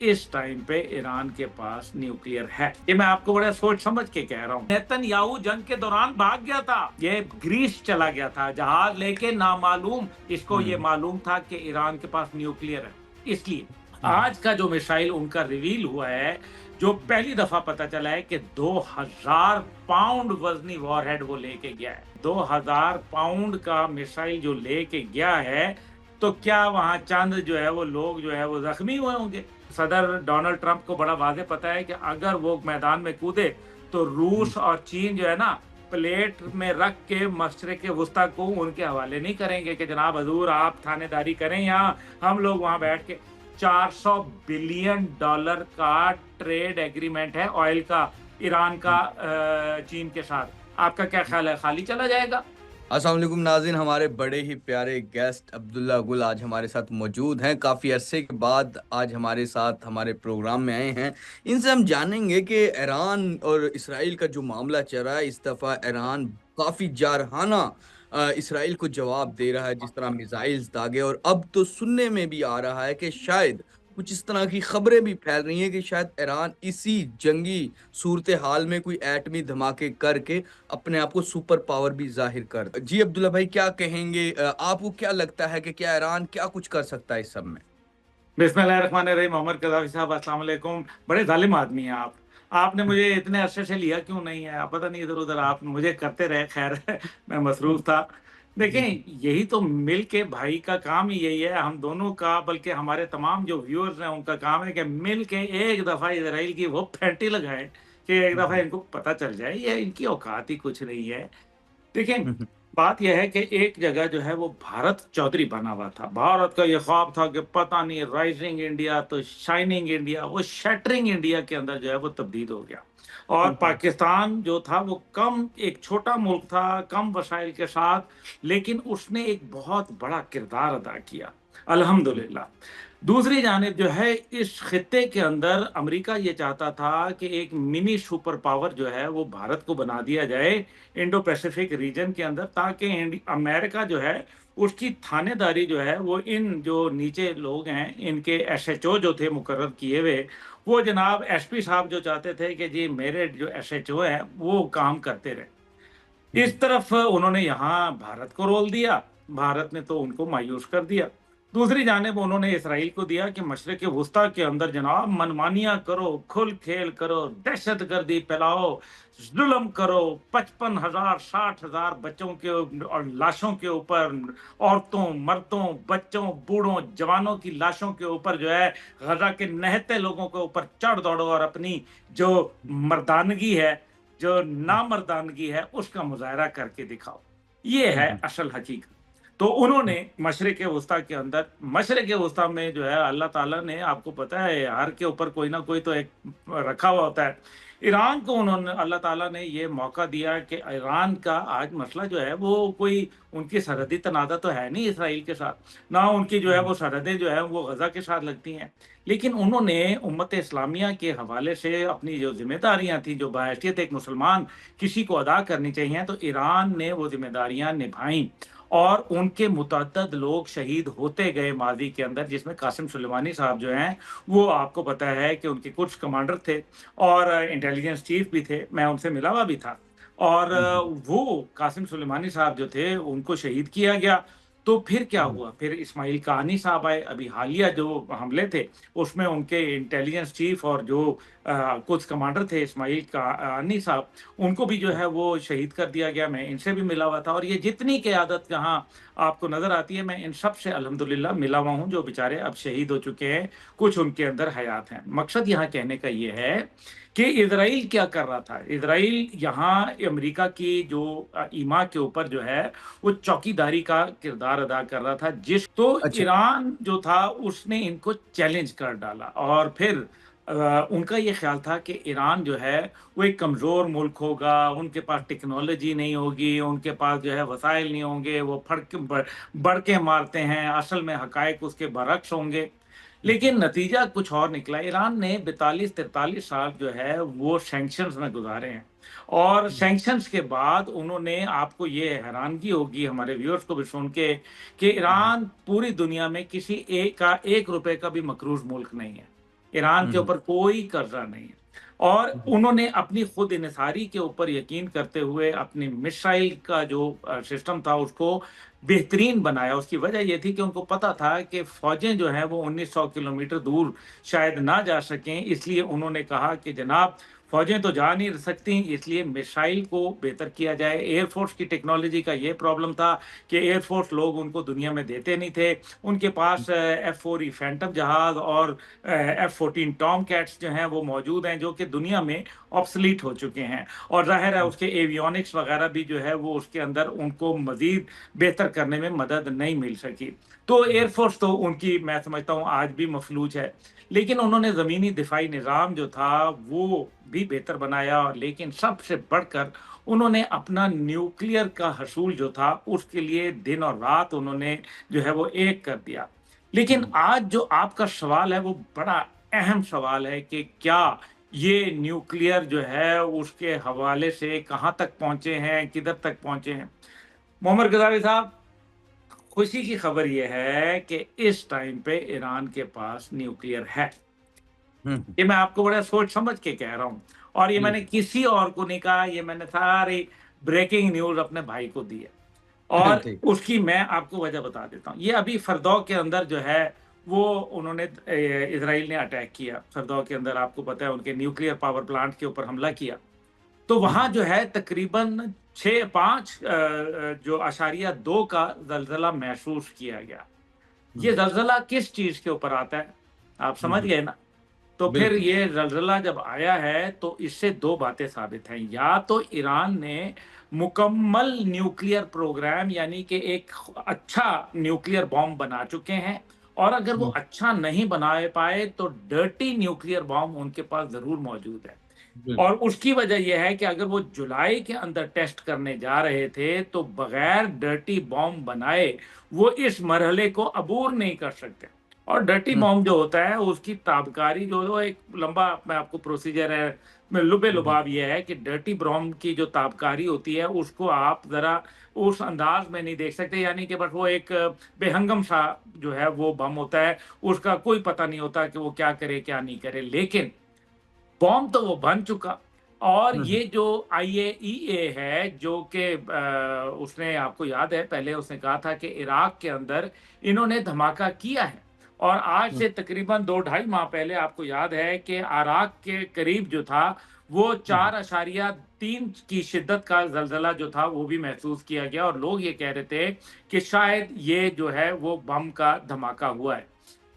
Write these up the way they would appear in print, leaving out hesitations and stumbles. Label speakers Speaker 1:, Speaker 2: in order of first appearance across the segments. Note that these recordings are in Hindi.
Speaker 1: इस टाइम पे ईरान के पास न्यूक्लियर है। ये मैं आपको बड़ा सोच समझ के कह रहा हूँ। नेतन्याहू जंग के दौरान भाग गया था, ये ग्रीस चला गया था जहाज लेके, नामालूम। इसको ये
Speaker 2: हुँ,
Speaker 1: मालूम था कि ईरान के पास न्यूक्लियर है। इसलिए
Speaker 2: हुँ,
Speaker 1: आज का जो मिसाइल उनका रिवील हुआ है, जो पहली दफा पता चला है कि 2000 पाउंड वजनी वॉरहेड वो लेके गया है। 2000 पाउंड का मिसाइल जो लेके गया है, तो क्या वहां चंद जो है वो लोग जो है वो जख्मी हुए होंगे? सदर डोनाल्ड ट्रंप को बड़ा वाज़ेह पता है कि अगर वो मैदान में कूदे तो
Speaker 2: हुँ।
Speaker 1: रूस और चीन जो है ना, प्लेट में रख के मशरिक वस्ता को उनके हवाले नहीं करेंगे कि जनाब हजूर आप थानेदारी करें यहाँ, हम लोग वहां बैठ के। 400 बिलियन डॉलर का ट्रेड एग्रीमेंट है ऑयल का, ईरान का चीन के साथ। आपका क्या ख्याल है, खाली चला जाएगा?
Speaker 2: अस्सलाम वालेकुम नाज़रीन, हमारे बड़े ही प्यारे गेस्ट अब्दुल्ला गुल आज हमारे साथ मौजूद हैं। काफ़ी अरसे के बाद आज हमारे साथ हमारे प्रोग्राम में आए हैं। इनसे हम जानेंगे कि ईरान और इस्राइल का जो मामला चल रहा है, इस दफ़ा ईरान काफ़ी जारहाना इस्राइल को जवाब दे रहा है, जिस तरह मिसाइल्स दागे। और अब तो सुनने में भी आ रहा है कि शायद कुछ इस तरह की खबरें भी फैल रही हैं कि शायद ईरान इसी जंगी सूरत हाल में कोई एटमी धमाके करके अपने आप को सुपर पावर भी ज़ाहिर कर दे। जी अब्दुल्ला भाई क्या कहेंगे? आपको क्या लगता है कि क्या ईरान क्या कुछ कर सकता है इस सब में?
Speaker 1: बिस्मिल्लाहिर्रहमानिर्रहीम। मोहम्मद कज़ाफ़ी साहब, अस्सलाम वालेकुम। बड़े ज़ालिम आदमी हैं आप। आपने मुझे इतने अरसे से लिया क्यों नहीं है? पता नहीं इधर-उधर आप मुझे करते रहे, ख़ैर मैं मसरूफ़ था।
Speaker 2: जी,
Speaker 1: देखें,
Speaker 2: जी।
Speaker 1: यही तो मिल के भाई का काम ही यही है, हम दोनों का, बल्कि हमारे तमाम जो व्यूअर्स हैं उनका काम है कि मिल के एक दफ़ा इज़राइल की वो फैंटी लगाएँ कि एक
Speaker 2: हुँ,
Speaker 1: दफ़ा
Speaker 2: हुँ।
Speaker 1: इनको पता चल जाए ये इनकी औकात ही कुछ नहीं है। देखिए,
Speaker 2: हुँ, हुँ।
Speaker 1: बात यह है कि एक जगह जो है वो भारत चौधरी बना हुआ था। भारत का ये ख्वाब था कि पता नहीं राइजिंग इंडिया तो शाइनिंग इंडिया, वो शैटरिंग इंडिया के अंदर जो है वो तब्दील हो गया। और
Speaker 2: हुँ, हुँ।
Speaker 1: पाकिस्तान जो था वो कम एक छोटा मुल्क था, कम वसाइल के साथ, लेकिन उसने एक बहुत बड़ा किरदार अदा किया,
Speaker 2: हुँ,
Speaker 1: अल्हम्दुलिल्लाह। दूसरी जानिब जो है इस खित्ते के अंदर अमेरिका ये चाहता था कि एक मिनी सुपर पावर जो है वो भारत को बना दिया जाए इंडो पैसिफिक रीजन के अंदर, ताकि अमेरिका जो है उसकी थानेदारी जो है वो इन जो नीचे लोग हैं इनके एसएचओ जो थे मुकर्रर किए हुए, वो जनाब एसपी साहब जो चाहते थे कि जी मेरे जो एसएचओ हैं वो काम करते रहे।
Speaker 2: हुँ,
Speaker 1: इस तरफ उन्होंने यहाँ भारत को रोल दिया, भारत ने तो उनको मायूस कर दिया। दूसरी जानिब उन्होंने इसराइल को दिया कि मशरिक़ वुस्ता के अंदर जनाब मनमानियाँ करो, खुल-खेल करो, दहशतगर्दी फैलाओ, ज़ुल्म करो, 55,000 60,000 बच्चों के और लाशों के ऊपर, औरतों, मर्दों, बच्चों, बूढ़ों, जवानों की लाशों के ऊपर जो है गज़ा के नहते लोगों के ऊपर चढ़ दौड़ो और अपनी जो मर्दानगी है, जो
Speaker 2: हुँ,
Speaker 1: नामर्दानगी है, उसका मुज़ाहरा करके दिखाओ। ये
Speaker 2: हुँ,
Speaker 1: है
Speaker 2: हुँ,
Speaker 1: असल हकीकत। तो उन्होंने मशरिक़ वुस्ता के अंदर, मशरिक़ वुस्ता में जो है अल्लाह ताला ने, आपको पता है हर के ऊपर कोई ना कोई तो एक रखा हुआ होता है। ईरान को उन्होंने, अल्लाह ताला ने ये मौका दिया कि ईरान का आज मसला जो है वो कोई उनकी सरहदी तनाज़ा तो है नहीं इसराइल के साथ, ना उनकी जो है
Speaker 2: हुँ,
Speaker 1: वो सरहदें जो है वो गज़ा के साथ लगती हैं। लेकिन उन्होंने उम्मत इस्लामिया के हवाले से अपनी जो ज़िम्मेदारियाँ थी, जो बहैसियत एक मुसलमान किसी को अदा करनी चाहिए, तो ईरान ने वो ज़िम्मेदारियाँ निभाईं और उनके मुतअद्दिद लोग शहीद होते गए माज़ी के अंदर, जिसमें कासिम सुलेमानी साहब जो हैं, वो आपको पता है कि उनके कुछ कमांडर थे और इंटेलिजेंस चीफ भी थे, मैं उनसे मिला हुआ भी था। और
Speaker 2: हुँ, हुँ,
Speaker 1: वो कासिम सुलेमानी साहब जो थे, उनको शहीद किया गया। तो फिर क्या
Speaker 2: हुँ,
Speaker 1: हुआ? फिर इस्माइल कानी साहब आए, अभी हालिया जो हमले थे, उसमें उनके इंटेलिजेंस चीफ और जो कुछ कमांडर थे, इस्माइल कानी साहब, उनको भी जो है वो शहीद कर दिया गया। मैं इनसे भी मिला हुआ था और ये जितनी क़यादत जहाँ आपको नज़र आती है, मैं इन सब से अल्हम्दुलिल्लाह मिला हुआ हूँ, जो बेचारे अब शहीद हो चुके हैं, कुछ उनके अंदर हयात हैं। मकसद यहाँ कहने का ये है कि इज़राइल क्या कर रहा था? इज़राइल यहाँ अमेरिका की जो ईमा के ऊपर जो है, वो चौकीदारी का किरदार अदा कर रहा था, तो
Speaker 2: अच्छा।
Speaker 1: ईरान जो था उसने इनको चैलेंज कर डाला और फिर उनका ये ख़्याल था कि ईरान जो है वो एक कमज़ोर मुल्क होगा, उनके पास टेक्नोलॉजी नहीं होगी, उनके पास जो है वसाइल नहीं होंगे, वो बढ़ के मारते हैं, असल में हक़ाइक़ उसके बरअक्स होंगे।
Speaker 2: हुँ, हुँ,
Speaker 1: लेकिन नतीजा कुछ और निकला। ईरान ने 42-43 साल जो है वो सैंक्शंस में गुज़ारे हैं और
Speaker 2: हुँ,
Speaker 1: सैंक्शंस के बाद उन्होंने, आपको ये हैरानगी होगी हमारे व्यूअर्स को भी सुन के, कि
Speaker 2: हुँ,
Speaker 1: ईरान पूरी दुनिया में किसी एक का ₹1 का भी मकरूज़ मुल्क नहीं है। ईरान के
Speaker 2: हम्म,
Speaker 1: ऊपर कोई कर्जा नहीं है। और उन्होंने अपनी खुद इन्हिसारी के ऊपर यकीन करते हुए अपनी मिसाइल का जो सिस्टम था उसको बेहतरीन बनाया। उसकी वजह यह थी कि उनको पता था कि फौजें जो हैं वो 1900 किलोमीटर दूर शायद ना जा सकें, इसलिए उन्होंने कहा कि जनाब फौजें तो जा नहीं सकती, इसलिए मिसाइल को बेहतर किया जाए। एयरफोर्स की टेक्नोलॉजी का ये प्रॉब्लम था कि एयरफोर्स लोग उनको दुनिया में देते नहीं थे। उनके पास F4E फैंटम जहाज और F14 टॉम कैट्स जो हैं वो मौजूद हैं, जो कि दुनिया में ऑब्सलीट हो चुके हैं। और जाहिर है उसके एवियोनिक्स वगैरह भी जो है वो उसके अंदर उनको मजीद बेहतर करने में मदद नहीं मिल सकी। तो एयरफोर्स तो उनकी मैं समझता हूँ आज भी मफलूज है। लेकिन उन्होंने ज़मीनी दिफाई निज़ाम जो था वो भी बेहतर बनाया, और लेकिन सबसे बढ़कर उन्होंने अपना न्यूक्लियर का हसूल जो था उसके लिए दिन और रात उन्होंने जो है वो एक कर दिया। लेकिन आज जो आपका सवाल है वो बड़ा अहम सवाल है कि क्या ये न्यूक्लियर जो है उसके हवाले से कहाँ तक पहुंचे हैं, किधर तक पहुंचे हैं। मोहम्मद गजावी साहब, खुशी की खबर यह है कि इस टाइम पे ईरान के पास न्यूक्लियर है।
Speaker 2: हम्म,
Speaker 1: ये मैं आपको बड़ा सोच समझ के कह रहा हूँ, और ये
Speaker 2: जी,
Speaker 1: मैंने किसी और को नहीं कहा, ये मैंने सारी ब्रेकिंग न्यूज अपने भाई को दी है। और
Speaker 2: ठीक।
Speaker 1: उसकी मैं आपको वजह बता देता हूँ। ये अभी फरदौ के अंदर जो है वो उन्होंने इसराइल ने अटैक किया। फरदौ के अंदर आपको पता है उनके न्यूक्लियर पावर प्लांट के ऊपर हमला किया। तो वहां जो है तकरीबन 6.5 जो अशारिया 2 का जलजला महसूस किया गया। ये
Speaker 2: हम्म,
Speaker 1: जलजला किस चीज के ऊपर आता है, आप समझ
Speaker 2: हम्म,
Speaker 1: गए ना। तो फिर
Speaker 2: बिल्कुल।
Speaker 1: ये जलजला जब आया है तो इससे दो बातें साबित हैं। या तो ईरान ने मुकम्मल न्यूक्लियर प्रोग्राम यानी कि एक अच्छा न्यूक्लियर बॉम्ब बना चुके हैं, और अगर वो
Speaker 2: हम्म,
Speaker 1: अच्छा नहीं बना पाए तो डर्टी न्यूक्लियर बॉम्ब उनके पास जरूर मौजूद है।
Speaker 2: बिल्कुल।
Speaker 1: और उसकी वजह यह है कि अगर वो जुलाई के अंदर टेस्ट करने जा रहे थे तो बगैर डर्टी बॉम्ब बनाए वो इस मरहले को अबूर नहीं कर सकते। और डर्टी
Speaker 2: हम्म,
Speaker 1: बॉम्ब जो होता है उसकी ताबकारी जो एक लंबा मैं आपको प्रोसीजर है, मैं लुबे
Speaker 2: हम्म,
Speaker 1: लुबाब ये है कि डर्टी बॉम्ब की जो ताबकारी होती है उसको आप जरा उस अंदाज में नहीं देख सकते, यानी कि बस वो एक बेहंगम सा जो है वो बम होता है, उसका कोई पता नहीं होता कि वो क्या करे क्या नहीं करे। लेकिन बॉम्ब तो वो बन चुका। और
Speaker 2: हम्म,
Speaker 1: ये जो IAEA है जो कि उसने, आपको याद है पहले उसने कहा था कि इराक के अंदर इन्होंने धमाका किया है। और आज
Speaker 2: हम्म,
Speaker 1: से तकरीबन 2-2.5 माह पहले आपको याद है कि इराक के करीब जो था वो
Speaker 2: हम्म,
Speaker 1: 4.3 की शिद्दत का जलजला जो था वो भी महसूस किया गया, और लोग ये कह रहे थे कि शायद ये जो है वो बम का धमाका हुआ है।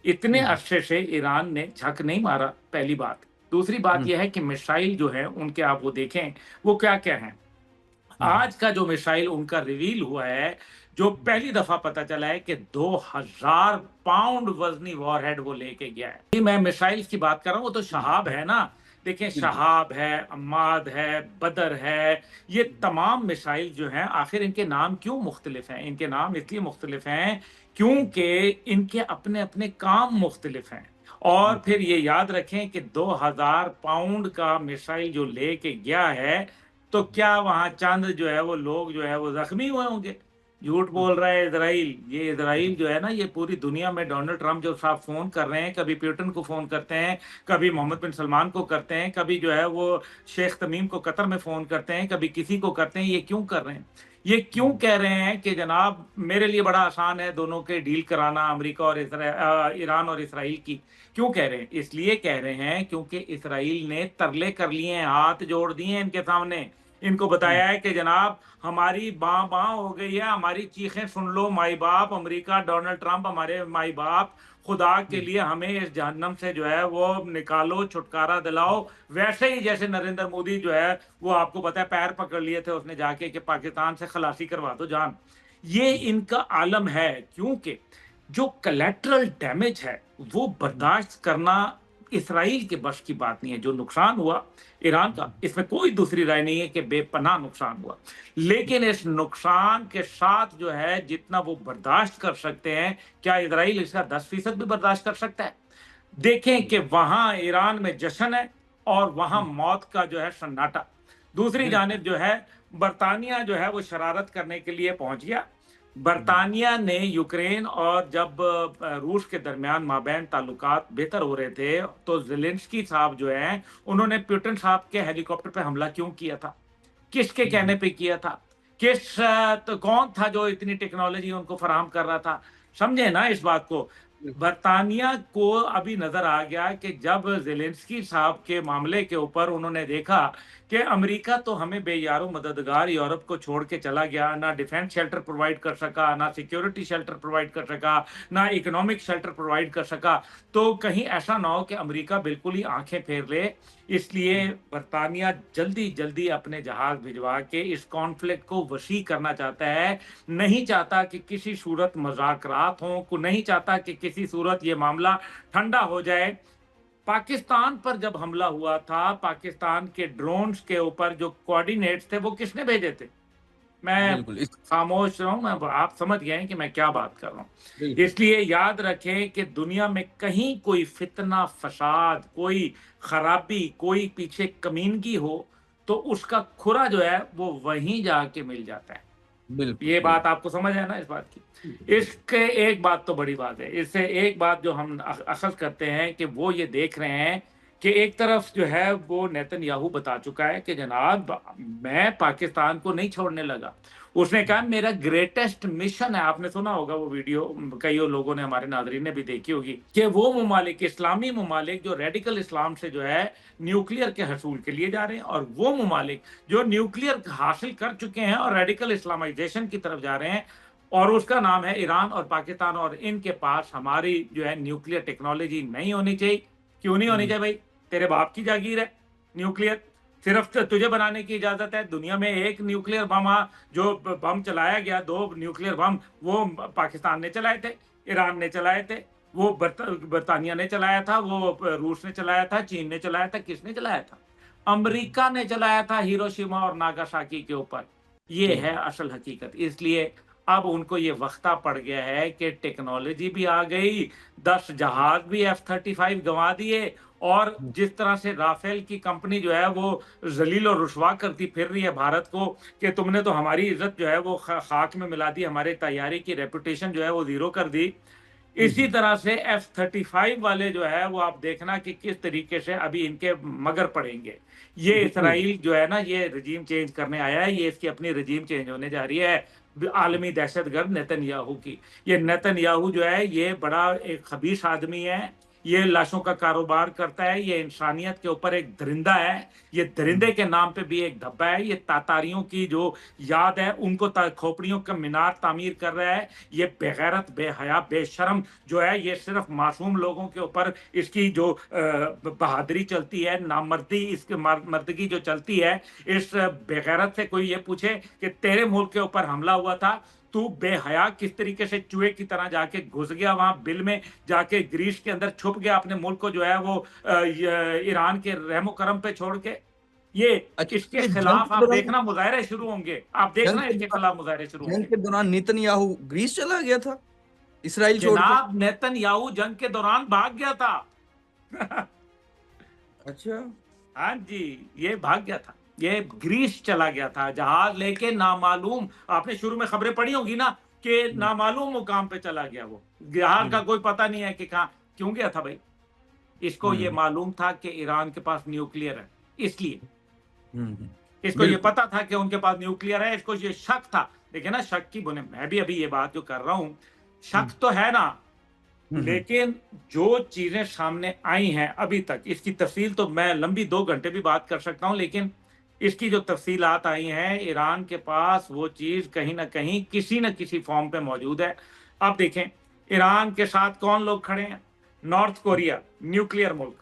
Speaker 1: इतने
Speaker 2: हम्म,
Speaker 1: अरसे से ईरान ने झक नहीं मारा, पहली बात। दूसरी बात
Speaker 2: हम्म,
Speaker 1: यह है कि मिसाइल जो है उनके आप वो देखें वो क्या क्या है।
Speaker 2: हम्म,
Speaker 1: आज का जो मिसाइल उनका रिवील हुआ है, जो पहली दफा पता चला है कि 2000 पाउंड वजनी वॉरहेड वो लेके गया है। ये मैं मिसाइल की बात कर रहा हूँ, वो तो शहाब है ना। देखें,
Speaker 2: बिल्कुल।
Speaker 1: शहाब है, अम्माद है, बदर है, ये तमाम मिसाइल जो हैं आखिर इनके नाम क्यों मुख्तलिफ हैं? इनके नाम इसलिए मुख्तलिफ हैं क्योंकि इनके अपने अपने काम मुख्तलिफ हैं। और फिर ये याद रखें कि 2000 पाउंड का मिसाइल जो लेके गया है, तो क्या वहां चंद जो है वो लोग जो है वो जख्मी हुए होंगे? झूठ बोल रहा है इसराइल। ये इसराइल जो है ना, ये पूरी दुनिया में डोनाल्ड ट्रंप जो साहब फोन कर रहे हैं, कभी पुतिन को फोन करते हैं, कभी मोहम्मद बिन सलमान को करते हैं, कभी जो है वो शेख तमीम को कतर में फोन करते हैं, कभी किसी को करते हैं। ये क्यों कर रहे हैं? ये क्यों कह रहे हैं कि जनाब मेरे लिए बड़ा आसान है दोनों के डील कराना, अमेरिका और ईरान और इसराइल की? क्यों कह रहे हैं? इसलिए कह रहे हैं क्योंकि इसराइल ने तरले कर लिए हैं, हाथ जोड़ दिए हैं इनके सामने। इनको बताया है कि जनाब हमारी बाँ बाँ हो गई है, हमारी चीखें सुन लो माई बाप, अमेरिका, डोनाल्ड ट्रंप हमारे माई बाप, खुदा के लिए हमें इस जहन्नम से जो है वो निकालो, छुटकारा दिलाओ। वैसे ही जैसे नरेंद्र मोदी जो है वो आपको पता है पैर पकड़ लिए थे उसने जाके कि पाकिस्तान से खलासी करवा दो जान। ये इनका आलम है, क्योंकि जो कलेक्ट्रल डैमेज है वो बर्दाश्त करना इसराइल के बस की बात नहीं है। जो नुकसान हुआ ईरान का, इसमें कोई दूसरी राय नहीं है कि बेपनाह नुकसान हुआ। लेकिन इस नुकसान के साथ जो है जितना वो बर्दाश्त कर सकते हैं, क्या इसराइल इसका 10% भी बर्दाश्त कर सकता है? देखें कि वहां ईरान में जश्न है और वहां मौत का जो है सन्नाटा। दूसरी
Speaker 2: बिल्कुल।
Speaker 1: जानिब जो है बरतानिया जो है वो शरारत करने के लिए पहुंच गया। बरतानिया ने यूक्रेन और जब रूस के दरमियान माबैन ताल्लुकात बेहतर हो रहे थे, तो ज़ेलेंस्की साहब जो हैं, उन्होंने पुतिन साहब के हेलीकॉप्टर पे हमला क्यों किया था? किसके कहने पे किया था? तो कौन था जो इतनी टेक्नोलॉजी उनको फराहम कर रहा था? समझे ना इस बात को। बरतानिया को अभी नजर आ गया कि जब ज़ेलेंस्की साहब के मामले के ऊपर उन्होंने देखा कि अमेरिका तो हमें बेयारो मददगार यूरोप को छोड़ के चला गया, ना डिफेंस शेल्टर प्रोवाइड कर सका, ना सिक्योरिटी शेल्टर प्रोवाइड कर सका, ना इकोनॉमिक शेल्टर प्रोवाइड कर सका, तो कहीं ऐसा ना हो कि अमेरिका बिल्कुल ही आंखें फेर ले। इसलिए बरतानिया जल्दी जल्दी अपने जहाज भिजवा के इस कॉन्फ्लिक्ट को वसी करना चाहता है। नहीं चाहता कि किसी सूरत मज़ाकरात हों, को नहीं चाहता कि किसी सूरत ये मामला ठंडा हो जाए। पाकिस्तान पर जब हमला हुआ था, पाकिस्तान के ड्रोन्स के ऊपर जो कोऑर्डिनेट्स थे, वो किसने भेजे थे? मैं
Speaker 2: बिल्कुल
Speaker 1: खामोश रहूं, मैं आप समझ गए हैं कि मैं क्या बात कर रहा हूं।
Speaker 2: बिल्कुल
Speaker 1: इसलिए याद रखें कि दुनिया में कहीं कोई फितना, फसाद, कोई खराबी, कोई पीछे कमीनगी हो, तो उसका खुरा जो है वो वहीं जाके मिल जाता है।
Speaker 2: बिल्कुल
Speaker 1: ये बात
Speaker 2: बिल्कुल
Speaker 1: आपको समझ है ना इस बात की। इसके एक बात तो बड़ी बात है, इससे एक बात जो हम अखज़ करते हैं कि वो ये देख रहे हैं कि एक तरफ जो है वो नेतन्याहू बता चुका है कि जनाब मैं पाकिस्तान को नहीं छोड़ने लगा। उसने कहा मेरा ग्रेटेस्ट मिशन है। आपने सुना होगा वो वीडियो, कई लोगों ने, हमारे नाज़रीन ने भी देखी होगी, कि वो ममालिक, इस्लामी ममालिक जो रेडिकल इस्लाम से जो है न्यूक्लियर के हसूल के लिए जा रहे हैं, और वो ममालिक जो न्यूक्लियर हासिल कर चुके हैं और रेडिकल इस्लामाइजेशन की तरफ जा रहे हैं, और उसका नाम है ईरान और पाकिस्तान। और इनके पास हमारी जो है न्यूक्लियर टेक्नोलॉजी नहीं होनी चाहिए। क्यों नहीं होनी चाहिए भाई? तेरे बाप की जागीर है न्यूक्लियर, सिर्फ तुझे बनाने की इजाजत है। दुनिया में एक न्यूक्लियर बम जो बम चलाया गया, 2 न्यूक्लियर बम, वो पाकिस्तान ने चलाए थे, ईरान ने चलाए थे, वो बरतानिया ने चलाया था, वो रूस ने चलाया था, चीन ने चलाया था। किसने चलाया था? अमेरिका ने चलाया था हिरोशिमा और नागासाकी के ऊपर। ये
Speaker 2: जी
Speaker 1: है असल हकीकत। इसलिए अब उनको ये वक्ता पड़ गया है कि टेक्नोलॉजी भी आ गई, 10 जहाज भी F-35 गंवा दिए, और जिस तरह से राफेल की कंपनी जो है वो जलील और रुसवा करती फिर रही है भारत को कि तुमने तो हमारी इज्जत जो है वो खाक में मिला दी, हमारे तैयारी की रेपुटेशन जो है वो जीरो कर दी। इसी तरह से F-35 वाले जो है वो आप देखना कि किस तरीके से अभी इनके मगर पड़ेंगे। ये
Speaker 2: बिल्कुल
Speaker 1: इसराइल जो है ना, ये रजीम चेंज करने आया है, ये इसकी अपनी रजीम चेंज होने जा रही है आलमी दहशतगर्द नेतन्याहू की। ये नेतन्याहू जो है ये बड़ा एक खबीस आदमी है, ये लाशों का कारोबार करता है, ये इंसानियत के ऊपर एक दरिंदा है, ये दरिंदे के नाम पे भी एक धब्बा है। ये तातारियों की जो याद है उनको खोपड़ियों का मीनार तामीर कर रहा है। ये बेगैरत, बेहया, बेशर्म जो है, ये सिर्फ मासूम लोगों के ऊपर इसकी जो बहादुरी चलती है, नामर्दी, इसके मर्दगी जो चलती है, इस बेगैरत से कोई ये पूछे कि तेरे मुल्क के ऊपर हमला हुआ था, तू बेहया किस तरीके से चूहे की तरह जाके घुस गया वहां बिल में, जाके ग्रीस के अंदर छुप गया, अपने मुल्क को जो है वो ईरान के रहमो करम पे छोड़ के। ये
Speaker 2: अच्छा
Speaker 1: इसके
Speaker 2: ये
Speaker 1: खिलाफ आप देखना मुजाहरे शुरू होंगे, आप
Speaker 2: जंग
Speaker 1: देखना
Speaker 2: के
Speaker 1: इसके
Speaker 2: दौरान
Speaker 1: खिलाफ मुजाहरे शुरू
Speaker 2: जंग
Speaker 1: होंगे।
Speaker 2: के दौरान नेतन्याहू ग्रीस चला गया था इसराइल छोड़ के।
Speaker 1: जनाब नेतन्याहू जंग के दौरान भाग गया था।
Speaker 2: अच्छा
Speaker 1: हाँ जी, ये भाग गया था, ये ग्रीस चला गया था जहाज लेके, नामालूम। आपने शुरू में खबरें पढ़ी होंगी ना कि नामालूम मुकाम पे चला गया वो जहाज का, कोई पता नहीं है कि कहाँ क्यों गया था भाई। इसको ये
Speaker 2: हम्म
Speaker 1: मालूम था कि ईरान के पास न्यूक्लियर है, इसलिए
Speaker 2: हम्म
Speaker 1: इसको ये
Speaker 2: बिल्कुल
Speaker 1: पता था कि उनके पास न्यूक्लियर है, इसको ये शक था। देखिए ना, शक की बुने, मैं भी अभी ये बात जो कर रहा हूं, शक
Speaker 2: हम्म
Speaker 1: तो है ना,
Speaker 2: हम्म
Speaker 1: लेकिन जो चीजें सामने आई हैं अभी तक, इसकी तफसील तो मैं लंबी 2 घंटे भी बात कर सकता हूं, लेकिन इसकी जो तफसीलात आई हैं, ईरान के पास वो चीज कहीं ना कहीं किसी न किसी फॉर्म पे मौजूद है। अब देखें, ईरान के साथ कौन लोग खड़े हैं? नॉर्थ कोरिया, न्यूक्लियर मुल्क,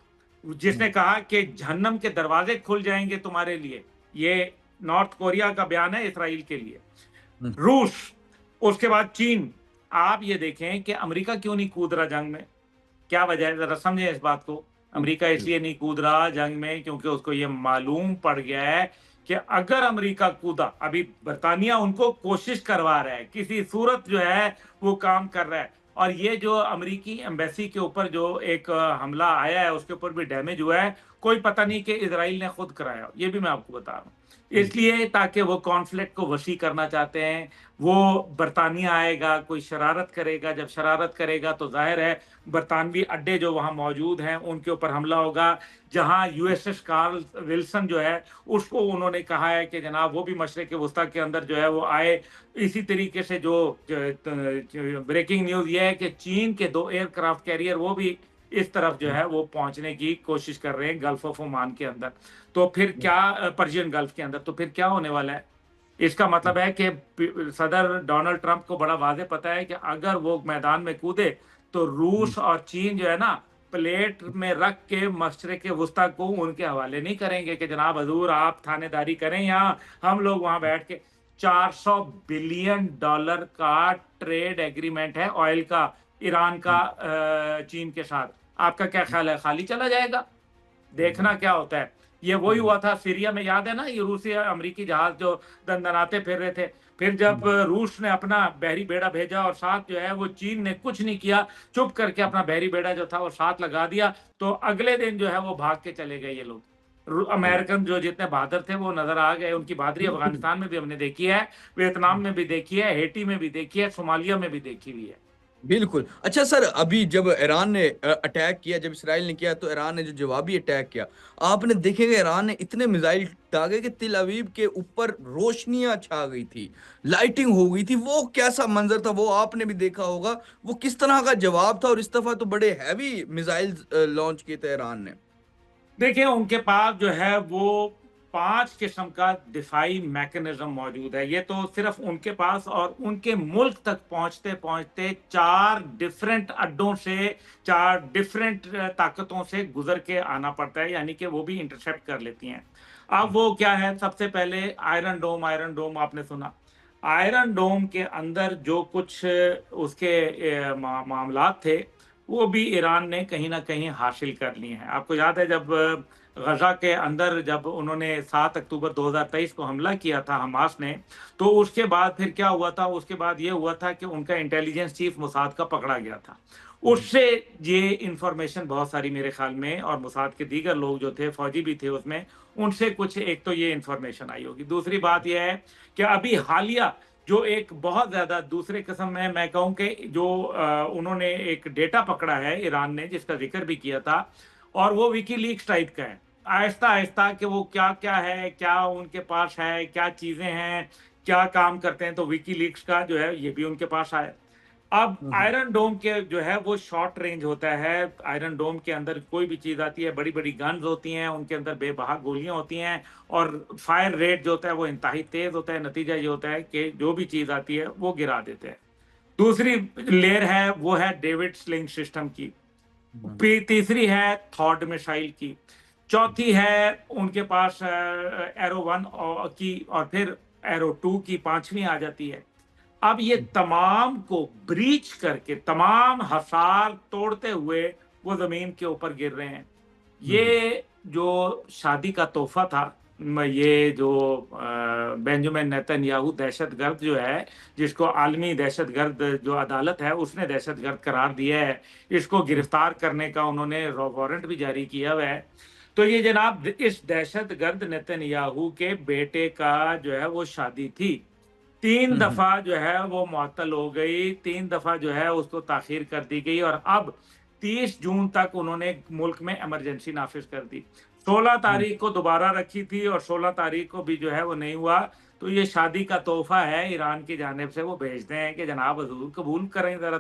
Speaker 1: जिसने कहा कि जहन्नम के दरवाजे खुल जाएंगे तुम्हारे लिए। ये नॉर्थ कोरिया का बयान है इसराइल के लिए।
Speaker 2: हम्म
Speaker 1: रूस, उसके बाद चीन। आप ये देखें कि अमेरिका क्यों नहीं कूद रहा जंग में? क्या वजह है, जरा समझें इस बात को। अमेरिका
Speaker 2: बिल्कुल
Speaker 1: इसलिए नहीं कूद रहा जंग में क्योंकि उसको ये मालूम पड़ गया है कि अगर अमेरिका कूदा, अभी बरतानिया उनको कोशिश करवा रहा है, किसी सूरत जो है वो काम कर रहा है, और ये जो अमेरिकी एम्बेसी के ऊपर जो एक हमला आया है, उसके ऊपर भी डैमेज हुआ है, कोई पता नहीं कि इजराइल ने खुद कराया हो, ये भी मैं आपको बता रहा हूँ। इसलिए ताकि वो कॉन्फ्लिक्ट को वसी करना चाहते हैं। वो बरतानिया आएगा, कोई शरारत करेगा, जब शरारत करेगा तो जाहिर है बरतानवी अड्डे जो वहां मौजूद हैं उनके ऊपर हमला होगा। जहां यूएसएस कार्ल विल्सन जो है, उसको उन्होंने कहा है कि जनाब वो भी मशरिक वस्ता के अंदर जो है वो आए। इसी तरीके से जो ब्रेकिंग न्यूज ये है कि चीन के 2 एयरक्राफ्ट कैरियर वो भी इस तरफ जो है वो पहुंचने की कोशिश कर रहे हैं गल्फ ऑफ ओमान के अंदर। तो फिर क्या, पर्शियन गल्फ के अंदर, तो फिर क्या होने वाला है? इसका मतलब है कि सदर डोनाल्ड ट्रंप को बड़ा वाज़ेह पता है कि अगर वो मैदान में कूदे तो रूस और चीन जो है ना, प्लेट में रख के मशरिक वस्ता को उनके हवाले नहीं करेंगे कि जनाब हजूर आप थानेदारी करें, यहाँ हम लोग वहां बैठ के। 400 बिलियन डॉलर का ट्रेड एग्रीमेंट है ऑयल का, ईरान का चीन के साथ। आपका क्या ख्याल है, खाली चला जाएगा? देखना क्या होता है। ये वही हुआ था सीरिया में, याद है ना, ये रूसी अमेरिकी जहाज जो दंदनाते फिर रहे थे। फिर जब रूस ने अपना बहरी बेड़ा भेजा और साथ जो है वो चीन ने कुछ नहीं किया, चुप करके अपना बहरी बेड़ा जो था वो साथ लगा दिया, तो अगले दिन जो है वो भाग के चले गए ये लोग। अमेरिकन जो जितने बहादुर थे वो नजर आ गए। उनकी बहादुरी अफगानिस्तान में भी हमने देखी है, वियतनाम में भी देखी है, हेटी में भी देखी है, सोमालिया में भी देखी हुई है।
Speaker 2: बिल्कुल। अच्छा सर, अभी जब ईरान ने अटैक किया, जब इसराइल ने किया, तो ईरान ने जो जवाबी अटैक किया, आपने देखेगा ईरान ने इतने मिसाइल दागे कि तिल अवीव के ऊपर रोशनियां छा गई थी, लाइटिंग हो गई थी। वो कैसा मंजर था, वो आपने भी देखा होगा। वो किस तरह का जवाब था, और इस दफा तो बड़े हैवी मिसाइल लॉन्च किए थे ईरान ने।
Speaker 1: देखिए उनके पास जो है वो 5 किस्म का दिफाई मैकेनिज्म मौजूद है। ये तो सिर्फ उनके पास, और उनके मुल्क तक पहुंचते पहुंचते 4 डिफरेंट अड्डों से, 4 डिफरेंट ताकतों से गुजर के आना पड़ता है, यानी कि वो भी इंटरसेप्ट कर लेती हैं। अब वो क्या है, सबसे पहले आयरन डोम आपने सुना। आयरन डोम के अंदर जो कुछ उसके मामलात थे, वो भी ईरान ने कहीं ना कहीं हासिल कर लिए हैं। आपको याद है जब गजा के अंदर जब उन्होंने 7 अक्टूबर 2023 को हमला किया था हमास ने, तो उसके बाद फिर क्या हुआ था? उसके बाद ये हुआ था कि उनका इंटेलिजेंस चीफ मोसाद का पकड़ा गया था। उससे ये इंफॉर्मेशन बहुत सारी मेरे ख्याल में, और मोसाद के दीगर लोग जो थे, फौजी भी थे उसमें, उनसे कुछ एक तो ये इंफॉर्मेशन आई होगी। दूसरी बात यह है कि अभी हालिया जो एक बहुत ज्यादा दूसरे किस्म में मैं कहूं कि जो उन्होंने एक डेटा पकड़ा है ईरान ने, जिसका जिक्र भी किया था, और वो विकीलीक्स टाइप का है। आहिस्ता आहिस्ता कि वो क्या क्या है, क्या उनके पास है, क्या चीजें हैं, क्या काम करते हैं, तो विकीलीक्स का जो है ये भी उनके पास आया। अब आयरन डोम के जो है वो शॉर्ट रेंज होता है। आयरन डोम के अंदर कोई भी चीज आती है, बड़ी बड़ी गन्स होती हैं, उनके अंदर बेबहा गोलियां होती हैं, और फायर रेट जो होता है वो इंतहाई तेज होता है। नतीजा ये होता है कि जो भी चीज आती है वो गिरा देते हैं। दूसरी लेयर है वो है डेविड स्लिंग सिस्टम की। तीसरी है थॉड मिसाइल की। चौथी है उनके पास एरो 1 की, और फिर एरो 2 की, पांचवी आ जाती है। अब ये तमाम को ब्रीच करके, तमाम हसार तोड़ते हुए वो जमीन के ऊपर गिर रहे हैं। ये जो शादी का तोहफा था, ये जो बेंजामिन नेतन्याहू दहशतगर्द जो है, जिसको आलमी दहशतगर्द जो अदालत है उसने दहशतगर्द करार दिया है, इसको गिरफ्तार करने का उन्होंने वारंट भी जारी किया हुआ है। तो ये जनाब इस दहशतगर्द नेतन्याहू के बेटे का जो है वो शादी थी, 3 दफा जो है वो मुअत्तल हो गई, 3 दफा जो है उसको ताखीर कर दी गई, और अब 30 जून तक उन्होंने मुल्क में इमरजेंसी नाफिज कर दी। 16 तारीख को दोबारा रखी थी और 16 तारीख को भी जो है वो नहीं हुआ। तो ये शादी का तोहफा है ईरान की जानिब से, वो भेजते हैं कि जनाब हजूर कबूल करें, जरा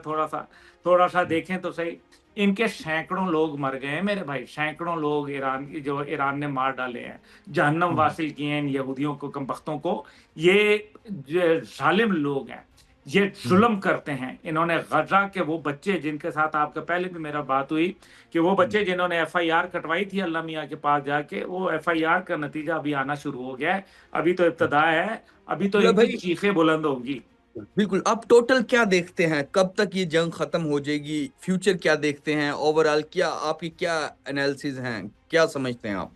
Speaker 1: थोड़ा सा देखें तो सही। इनके सैकड़ों लोग मर गए हैं मेरे भाई, सैकड़ों लोग ईरान की जो ईरान ने मार डाले हैं, जहन्नम वासिल किए हैं इन यहूदियों को, कमबख्तों को। ये जालिम लोग हैं, ये जुल्म करते हैं। इन्होंने गजा के वो बच्चे जिनके साथ आपका पहले भी मेरा बात हुई, कि वो बच्चे जिन्होंने एफआईआर कटवाई थी अल्लाह मियाँ के पास जाके, वो एफआईआर का नतीजा अभी आना शुरू हो गया है। अभी तो इब्तदा है, अभी तो इनकी
Speaker 2: भाई
Speaker 1: चीखें बुलंद होंगी।
Speaker 2: बिल्कुल, आप टोटल क्या देखते हैं, कब तक ये जंग खत्म हो जाएगी? फ्यूचर क्या देखते हैं ओवरऑल? क्या आपकी क्या एनालिसिस हैं, क्या समझते हैं आप?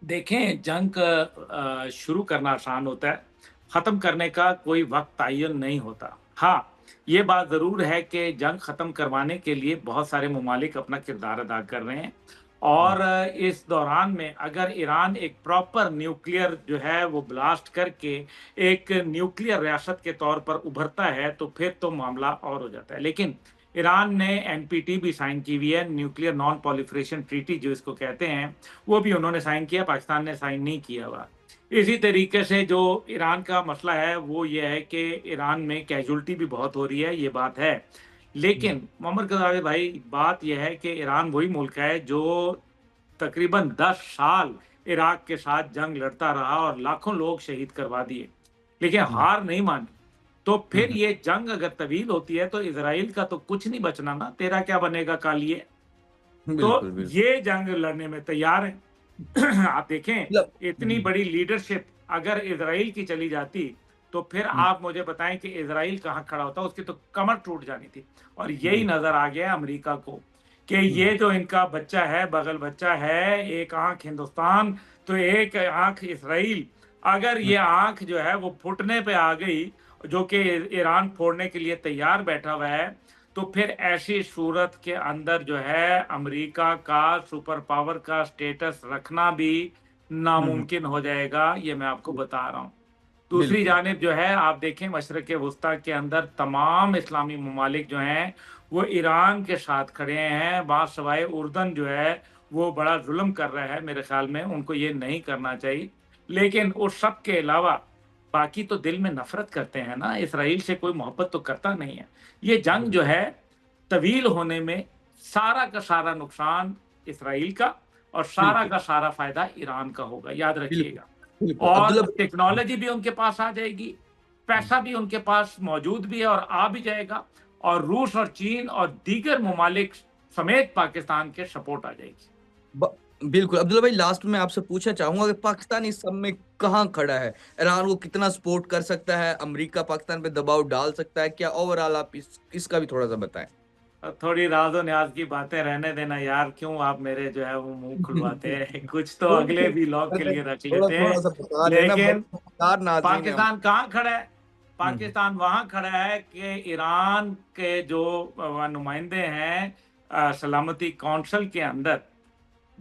Speaker 1: देखें, जंग शुरू करना आसान होता है, खत्म करने का कोई वक्त तयन नहीं होता। हाँ, ये बात ज़रूर है कि जंग ख़त्म करवाने के लिए बहुत सारे ममालिक अपना किरदार अदा कर रहे हैं और इस दौरान में अगर ईरान एक प्रॉपर न्यूक्लियर जो है वो ब्लास्ट करके एक न्यूक्लियर रियासत के तौर पर उभरता है तो फिर तो मामला और हो जाता है। लेकिन ईरान ने एनपीटी भी साइन की हुई है, न्यूक्लियर नॉन प्रोलिफरेशन ट्रीटी जो इसको कहते हैं, वो भी उन्होंने साइन किया, पाकिस्तान ने साइन नहीं किया हुआ। इसी तरीके से जो ईरान का मसला है वो ये है कि ईरान में कैजुअल्टी भी बहुत हो रही है, ये बात है। लेकिन मोहम्मद गज़ावी भाई, बात यह है कि ईरान वही मुल्क है जो तकरीबन 10 साल इराक के साथ जंग लड़ता रहा और लाखों लोग शहीद करवा दिए, लेकिन हार नहीं मानी। तो फिर ये जंग अगर तवील होती है तो इजराइल का तो कुछ नहीं बचना ना, तेरा क्या बनेगा कालिए।
Speaker 2: बिल्कुल
Speaker 1: तो
Speaker 2: बिल्कुल।
Speaker 1: ये जंग लड़ने में तैयार हैं। आप देखें,
Speaker 2: मतलब
Speaker 1: इतनी बड़ी लीडरशिप अगर इजराइल की चली जाती तो फिर आप मुझे बताएं कि इजराइल कहाँ खड़ा होता, उसकी तो कमर टूट जानी थी। और यही
Speaker 2: बिल्कुल।
Speaker 1: नजर आ गया अमेरिका को कि ये जो इनका बच्चा है, बगल बच्चा है, एक आंख हिंदुस्तान तो एक आंख इसराइल, अगर ये आंख जो है वो फुटने पे आ गई, जो कि ईरान फोड़ने के लिए तैयार बैठा हुआ है, तो फिर ऐसी सूरत के अंदर जो है अमेरिका का सुपर पावर का स्टेटस रखना भी नामुमकिन हो जाएगा, ये मैं आपको बता रहा हूँ। दूसरी
Speaker 2: बिल्कुल
Speaker 1: जानिब जो है आप देखें, मशरक़ वस्ता के अंदर तमाम इस्लामी ममालिक जो हैं वो ईरान के साथ खड़े हैं, बासिवाए उर्दन जो है वो बड़ा जुल्म कर रहा है, मेरे ख्याल में उनको ये नहीं करना चाहिए। लेकिन उस सब के अलावा बाकी तो दिल में नफरत करते हैं ना, इसराइल से कोई मोहब्बत तो करता नहीं है। ये जंग जो है तवील होने में सारा का सारा नुकसान इसराइल का और सारा
Speaker 2: बिल्कुल
Speaker 1: का सारा फायदा ईरान का होगा, याद
Speaker 2: बिल्कुल
Speaker 1: रखिएगा।
Speaker 2: बिल्कुल
Speaker 1: और
Speaker 2: अब्दुल्ला।
Speaker 1: टेक्नोलॉजी भी उनके पास आ जाएगी, पैसा भी उनके पास मौजूद भी है और आ भी जाएगा, और रूस और चीन और दीगर ममालिक समेत पाकिस्तान के सपोर्ट आ जाएगी।
Speaker 2: ब- बिल्कुल अब्दुल्ला भाई, लास्ट में आपसे पूछना चाहूंगा कि पाकिस्तान इस सब में कहाँ खड़ा है? ईरान को कितना सपोर्ट कर सकता है? अमेरिका पाकिस्तान पे दबाव डाल सकता है क्या? ओवरऑल आप इसका भी थोड़ा सा बताएं।
Speaker 1: अब थोड़ी राज़ो न्याज़ की बातें रहने देना यार, क्यों आप मेरे जो है वो मुंह खुलवाते हैं। कुछ तो अगले व्लॉग के लिए रख
Speaker 2: थोड़ा
Speaker 1: लेते
Speaker 2: थोड़ा
Speaker 1: हैं।
Speaker 2: सा बता देना,
Speaker 1: लेकिन
Speaker 2: बरकरार नाज़रीन है हम।
Speaker 1: पाकिस्तान कहाँ खड़ा है?
Speaker 2: हम्म,
Speaker 1: पाकिस्तान वहां खड़ा है कि ईरान के जो नुमाइंदे हैं सलामती कौंसिल के अंदर,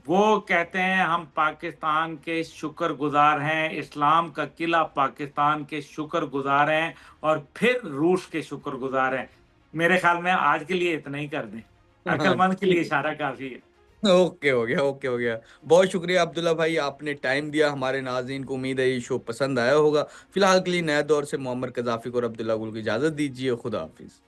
Speaker 1: वो कहते हैं हम पाकिस्तान के शुक्रगुजार हैं, इस्लाम का किला पाकिस्तान के शुक्रगुजार हैं और फिर रूस के शुक्रगुजार हैं। मेरे ख्याल में आज के लिए इतना ही कर दें,
Speaker 2: हाँ
Speaker 1: अक्लमंद के लिए
Speaker 2: ठीक
Speaker 1: इशारा काफी है।
Speaker 2: है। ओके हो गया, ओके हो गया। बहुत शुक्रिया अब्दुल्ला भाई, आपने टाइम दिया हमारे नाज़रीन को। उम्मीद है ये शो पसंद आया होगा। फिलहाल के लिए नया दौर से मोहम्मद कजाफी को और अब्दुल्ला गुल की इजाजत दीजिए। खुदा हाफिज।